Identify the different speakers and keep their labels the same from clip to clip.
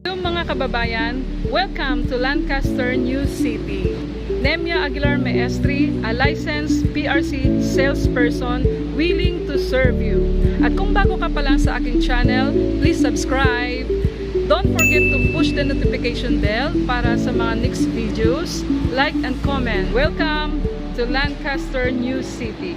Speaker 1: Hello mga kababayan, welcome to Lancaster New City. Nemia Aguilar Maestri, a licensed PRC salesperson willing to serve you. At kung bago ka pa lang sa aking channel, please subscribe. Don't forget to push the notification bell para sa mga next videos. Like and comment. Welcome to Lancaster New City.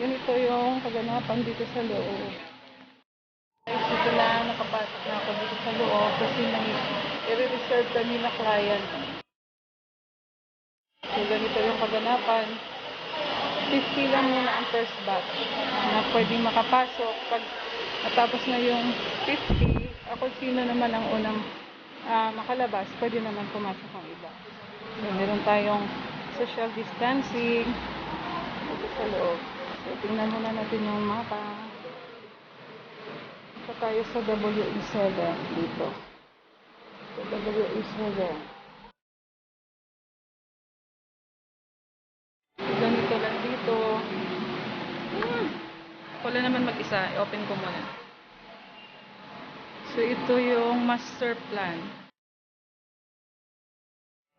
Speaker 1: Ganito yung kaganapan dito sa loob. Dito na nakapasok na ako dito sa loob kasi may i-reserve kami na client. So ganito yung kaganapan. 50 lang muna ang first batch na pwedeng makapasok. Pag natapos na yung 50, ako sino naman ang unang makalabas, pwede naman pumasok ang iba. So meron tayong social distancing dito sa loob. So, tingnan muna natin yung mapa. Ito tayo sa WE7 dito. Sa WE7. Ganito lang dito. Wala naman mag-isa. I-open ko muna. So, ito yung master plan.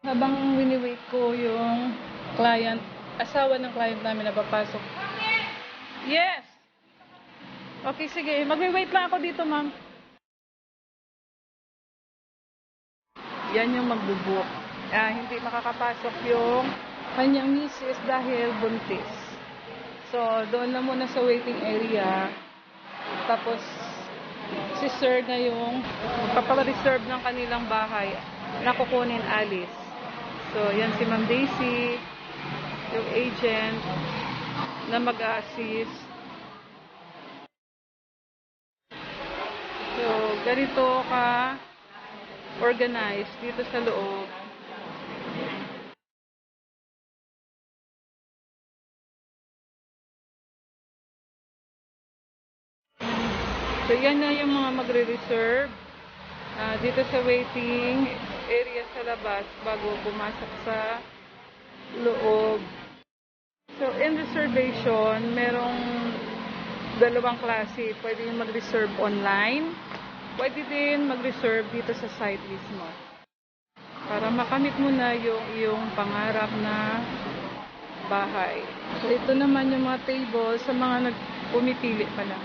Speaker 1: Habang wini-wait ko yung client, asawa ng client namin na papasok. Yes! Okay, sige. Mag-wait lang ako dito, ma'am. Yan yung magbubook. Hindi makakapasok yung kanyang misis dahil buntis. So, doon na muna sa waiting area. Tapos, si sir na yung magpapareserve ng kanilang bahay na kukunin Alice. So, yan si Ma'am Daisy, yung agent na mag-a-assist. So, ganito ka organized dito sa loob. So, yan na yung mga magre-reserve dito sa waiting area sa labas bago pumasok sa loob. So, in reservation, merong dalawang klase. Pwede yung mag-reserve online. Pwede din mag-reserve dito sa site mismo. Para makamit mo na yung iyong pangarap na bahay. So, ito naman yung mga table sa mga nagpumipili pa lang.